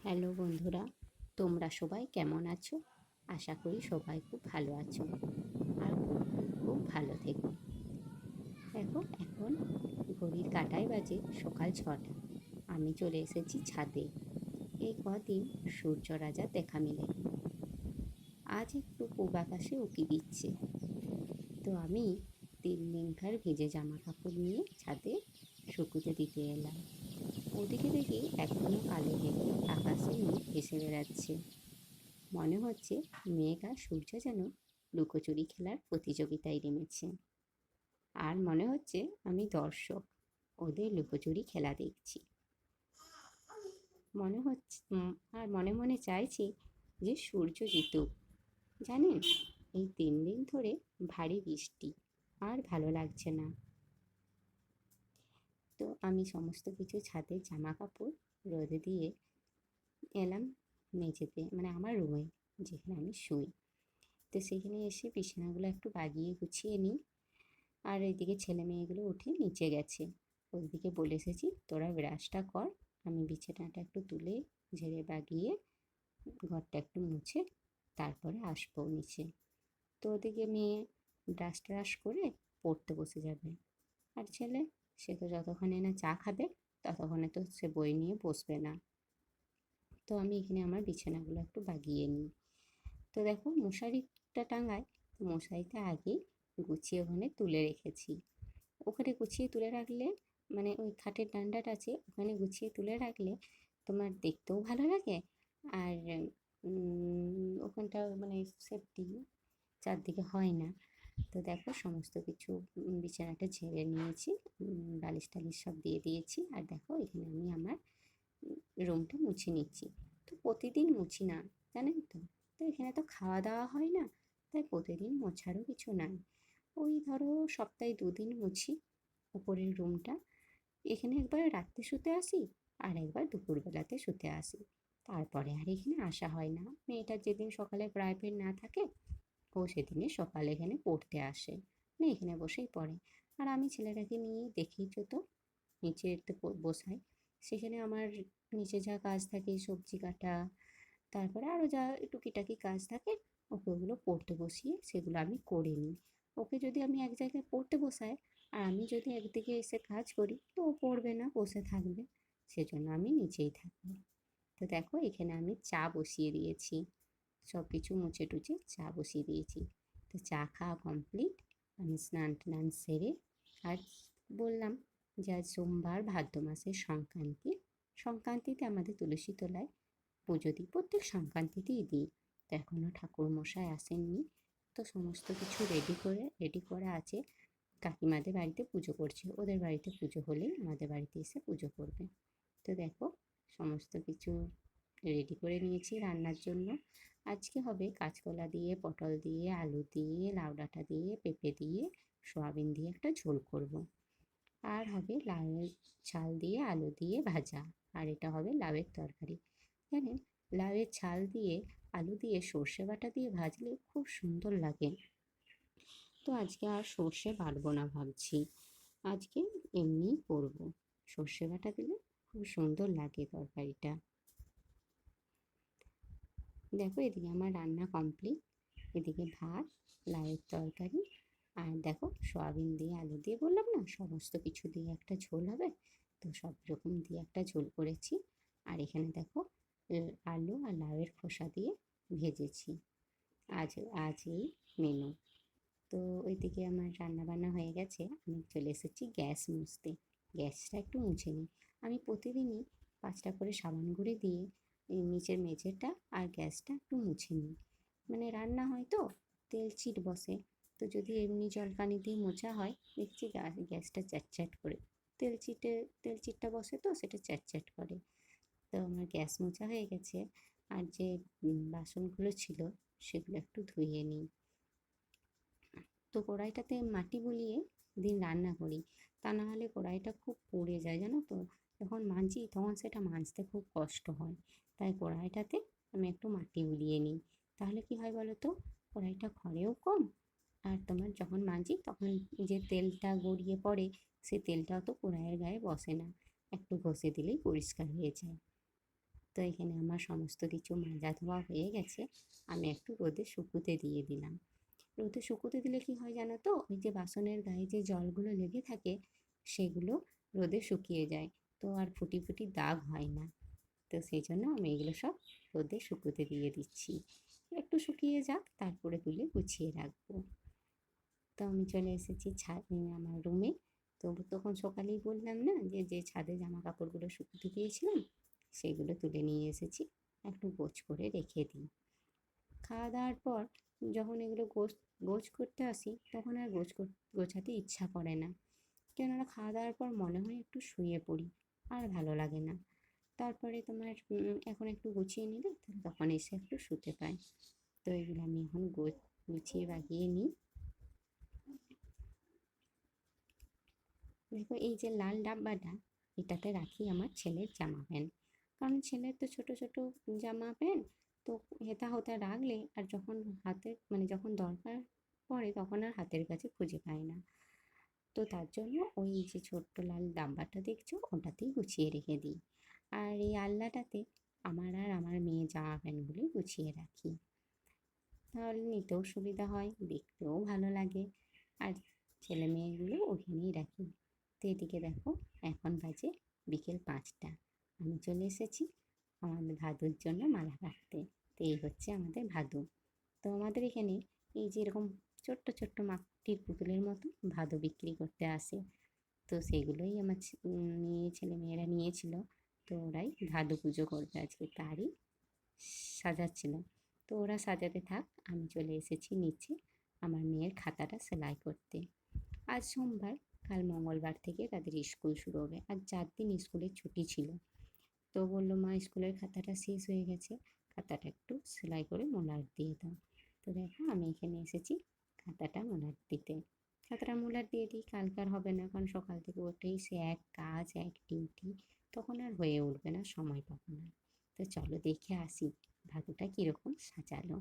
Hello বন্ধুরা, তোমরা সবাই কেমন আছো? আশা করি সবাই খুব ভালো আছো আর খুব ভালো থেকো। দেখো, এখন ঘড়ির কাঁটায় বাজে সকাল 6টা। আমি চলে এসেছি ছাদে। এই কদিন সূর্য রাজা দেখা মেলেনি। আজ একটু পূব আকাশে উঁকি দিচ্ছে। তো আমি 3 দিনকার ভেজে জামা কাপড় নিয়ে ছাদে শুকুতে দিতে এলাম। ওদিকে দেখি এখনো কালো মেঘে আকাশে মেঘ ভেসে বেড়াচ্ছে। মনে হচ্ছে মেঘ আর সূর্য যেন লুকোচুরি খেলার প্রতিযোগিতায় নেমেছে। আর মনে হচ্ছে আমি দর্শক, ওদের লুকোচুরি খেলা দেখছি। মনে হচ্ছে আর মনে মনে চাইছি যে সূর্য জিতুক। জানেন, এই 3 দিন ধরে ভারী বৃষ্টি, আর ভালো লাগছে না। তো আমি সমস্ত কিছু ছাদের জামা কাপড় রোদে দিয়ে এলাম মেঝেতে, মানে আমার রুমে, যেখানে আমি শুই। তো সেখানে এসে বিছানাগুলো একটু বাগিয়ে গুছিয়ে নিই। আর এইদিকে ছেলে মেয়েগুলো উঠে নিচে গেছে। ওইদিকে বলে এসেছি তোরা ব্রাশটা কর, আমি বিছানাটা একটু তুলে ঝেড়ে বাগিয়ে ঘরটা একটু মুছে তারপরে আসবো নিচে। তো ওদিকে মেয়ে ব্রাশ ট্রাশ করে পড়তে বসে যাবে। আর ছেলে, সে তো যতক্ষণে না চা খাবে ততক্ষণে তো সে বই নিয়ে বসবে না। তো আমি এখানে আমার বিছানাগুলো একটু বাগিয়ে নিই। তো দেখো, মশারিটা টাঙায়, তো মশারিটা আগেই গুছিয়ে ওখানে তুলে রেখেছি। ওখানে গুছিয়ে তুলে রাখলে, মানে ওই খাটের ডান্ডাটা আছে ওখানে গুছিয়ে তুলে রাখলে তোমার দেখতেও ভালো লাগে। আর ওখানটা মানে সেফটি, চারদিকে হয় না। তো দেখো, সমস্ত কিছু বিছানাটা ঝেড়ে নিয়েছি, বালিশ টালিশ সব দিয়ে দিয়েছি। আর দেখো, এখানে আমি আমার রুমটা মুছে নিচ্ছি। তো প্রতিদিন মুছি না, জানেন তো। তো এখানে তো খাওয়া দাওয়া হয় না, তাই প্রতিদিন মোছারও কিছু নাই। ওই ধরো সপ্তাহে 2 দিন মুছি উপরের রুমটা। এখানে একবার রাত্রে শুতে আসি আর একবার দুপুরবেলাতে শুতে আসি। তারপরে আর এখানে আসা হয় না। মেয়েটার যেদিন সকালে প্রাইভেট না থাকে, ও সেদিনে সকালে এখানে পড়তে আসে, মানে এখানে বসেই পড়ে। আর আমি ছেলেটাকে নিয়ে দেখেইছো তো, নিচেতে বসাই। সেখানে আমার নিচে যা কাজ থাকে, সবজি কাটা, তারপরে আরও যা টুকিটাকি কাজ থাকে, ওকে ওগুলো পড়তে বসিয়ে সেগুলো আমি করে নিই। ওকে যদি আমি এক জায়গায় পড়তে বসাই আর আমি যদি একদিকে এসে কাজ করি, তো ও পড়বে না, বসে থাকবে। সেজন্য আমি নিচেই থাকি। তো দেখো, এখানে আমি চা বসিয়ে দিয়েছি, সব কিছু মুছে টুছে চা বসিয়ে দিয়েছি। তো চা খাওয়া কমপ্লিট। আমি স্নান টান সেরে, আর বললাম যে আজ সোমবার, ভাদ্র মাসের সংক্রান্তি। সংক্রান্তিতে আমাদের তুলসী তলায় পুজো দিই, প্রত্যেক সংক্রান্তিতেই দিই। তো এখনও ঠাকুরমশাই আসেননি। তো সমস্ত কিছু রেডি করা আছে। কাকিমাদের বাড়িতে পুজো করছে, ওদের বাড়িতে পুজো হলেই আমাদের বাড়িতে এসে পুজো করবে। তো দেখো, সমস্ত কিছু রেডি করে নিয়েছি রান্নার জন্য। আজকে হবে কাঁচকলা দিয়ে, পটল দিয়ে, আলু দিয়ে, লাউ ডাঁটা দিয়ে, পেঁপে দিয়ে, সয়াবিন দিয়ে একটা ঝোল করব। আর হবে লাউয়ের ছাল দিয়ে আলু দিয়ে ভাজা। আর এটা হবে লাউয়ের তরকারি। জানেন, লাউয়ের ছাল দিয়ে আলু দিয়ে সর্ষে বাটা দিয়ে ভাজলে খুব সুন্দর লাগে। তো আজকে আর সর্ষে বাটবো না ভাবছি, আজকে এমনিই করবো। সর্ষে বাটা দিলে খুব সুন্দর লাগে তরকারিটা। দেখো, এদিকে আমার রান্না কমপ্লিট। এদিকে ভাত, লাউয়ের তরকারি, আর দেখো সয়াবিন দিয়ে আলু দিয়ে, বললাম না সমস্ত কিছু দিয়ে একটা ঝোল হবে। তো সব রকম দিয়ে একটা ঝোল করেছি। আর এখানে দেখো, আলু আর লাউয়ের খোসা দিয়ে ভেজেছি। আজ আজ এই মেনু। তো ওইদিকে আমার রান্না বান্না হয়ে গেছে, আমি চলে এসেছি গ্যাস মুছতে। গ্যাসটা একটু মুছে নিই। আমি প্রতিদিনই 5টা করে সাবান গুঁড়ি দিয়ে এই নিচের মেঝেটা আর গ্যাসটা একটু মুছে নিই। মানে রান্না হয় তো, তেল চিট বসে। তো যদি এমনি জলপানি দিয়ে মোছা হয়, দেখছি গ্যাসটা চ্যাটচ্যাট করে, তেল চিটটা বসে তো সেটা চ্যাটচ্যাট করে। তো আমার গ্যাস মোছা হয়ে গেছে। আর যে বাসনগুলো ছিল সেগুলো একটু ধুয়ে নিই। তো কড়াইটাতে মাটি বুলিয়ে দিন রান্না করি, তা না হলে কড়াইটা খুব পুড়ে যায়, জানো তো। যখন মাজি তখন সেটা মাজতে খুব কষ্ট হয়। তাই কড়াইটাতে আমি একটু মাটি বুলিয়ে নিই। তাহলে কি হয় বলো তো, কড়াইটা খরেও কম। আর তোমার যখন মাজি তখন যে তেলটা গড়িয়ে পড়ে, সে তেলটাও তো কড়াইয়ের গায়ে বসে না, একটু ঘষে দিলেই পরিষ্কার হয়ে যায়। তো এখানে আমার সমস্ত কিছু মাজা ধোয়া হয়ে গেছে, আমি একটু রোদে শুকোতে দিয়ে দিলাম। রোদে শুকোতে দিলে কি হয় জানো তো, ওই যে বাসনের গায়ে যে জলগুলো লেগে থাকে সেগুলো রোদে শুকিয়ে যায়, তো আর ফুটি ফুটি দাগ হয় না। তো সেই জন্য আমি এগুলো সব রোদে শুকোতে দিয়ে দিচ্ছি, একটু শুকিয়ে যাক তারপরে তুলে গুছিয়ে রাখবো। তো আমি চলে এসেছি আমার রুমে। তো তখন সকালেই বললাম না যে যে ছাদে জামা কাপড়গুলো শুকোতে দিয়েছিলাম সেগুলো তুলে নিয়ে এসেছি, একটু গোছ করে রেখে দিই। খাওয়া দাওয়ার পর যখন এগুলো গোছ করতে আসি তখন আর গোছাতে ইচ্ছা করে না, কেননা খাওয়া দাওয়ার পর মনে হয় একটু শুয়ে পড়ি, আর ভালো লাগে না। তারপরে তোমার এখন একটু গুছিয়ে নিলে তখন এসে একটু শুতে পাই। তো এগুলো আমি এখন গুছিয়ে বাগিয়ে নিই। দেখো এই যে লাল ডাব্বাটা, এটাতে রাখি আমার ছেলের জামা প্যান্ট, কারণ ছেলের তো ছোট ছোট জামা প্যান্ট, তো হেতা হোতা রাখলে আর যখন হাতে মানে যখন দরকার পড়ে তখন আর হাতের কাছে খুঁজে পায় না। তো তার জন্য ওই যে ছোট্ট লাল ডাব্বাটা দেখছো ওটাতেই গুছিয়ে রেখে দিই। আর এই আলনাটাতে আমার আর আমার মেয়ের জামা প্যান্টগুলি গুছিয়ে রাখি, তাহলে নিতেও সুবিধা হয়, দেখতেও ভালো লাগে। আর ছেলে মেয়েগুলো ওখানেই রাখি। তো এদিকে দেখো এখন বাজে বিকেল 5টা, আমি চলে এসেছি আমাদের ভাদুর জন্য মালা কাটতে। তো এই হচ্ছে আমাদের ভাদু। তো আমাদের এখানে এই যে এরকম ছোট্ট ছোট্ট মাটির পুতুলের মতো ভাদু বিক্রি করতে আসে, তো সেগুলোই আমার মেয়ে ছেলে মেয়েরা নিয়েছিল। তো ওরাই ভাদু পুজো করবে আজকে, তারই সাজাচ্ছিল। তো ওরা সাজাতে থাক, আমি চলে এসেছি নিচে আমার মেয়ের খাতাটা সেলাই করতে। আজ সোমবার, কাল মঙ্গলবার থেকে তাদের স্কুল শুরু হবে, আর 4 দিন স্কুলের ছুটি ছিল। তো বললো মা স্কুলের খাতাটা শেষ হয়ে গেছে, খাতাটা একটু সেলাই করে মলাট দিয়ে দাও। তো দেখো আমি এখানে এসেছি খাতাটা মলাট দিতে। খাতাটা মলাট দিয়ে দিই, কালকার হবে না, কারণ সকাল থেকে উঠেই সে এক কাজ এক ডিউটি, তখন আর হয়ে উঠবে না, সময় পাবো না। তো চলো দেখে আসি ভাদুটা কীরকম সাজালো।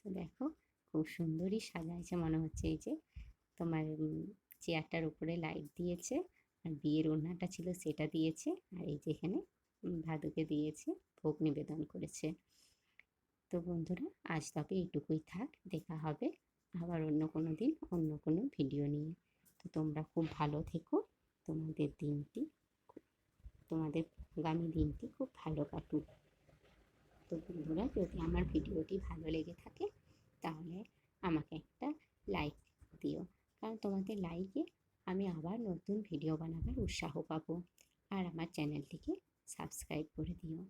তো দেখো খুব সুন্দরই সাজাইছে মনে হচ্ছে। এই যে তোমার চেয়ারটার উপরে লাইট দিয়েছে, আর বিয়ের ওড়নাটা ছিল সেটা দিয়েছে, আর এই যে এখানে ভাদুকে দিয়েছে, ভোগ নিবেদন করেছে। তো বন্ধুরা আজ তবে এইটুকুই থাক, দেখা হবে আবার অন্য কোনো দিন অন্য কোনো ভিডিও নিয়ে। তো তোমরা খুব ভালো থেকো, তোমাদের দিনটি তোমাদের আগামী দিনটি খুব ভালো কাটুক। তো বন্ধুরা যদি আমার ভিডিওটি ভালো লেগে থাকে তাহলে আমাকে একটা লাইক দিও, কারণ তোমাদের লাইকে আমি আবার নতুন ভিডিও বানাবার উৎসাহ পাবো। আর আমার চ্যানেলটিকে সাবস্ক্রাইব করে দিও।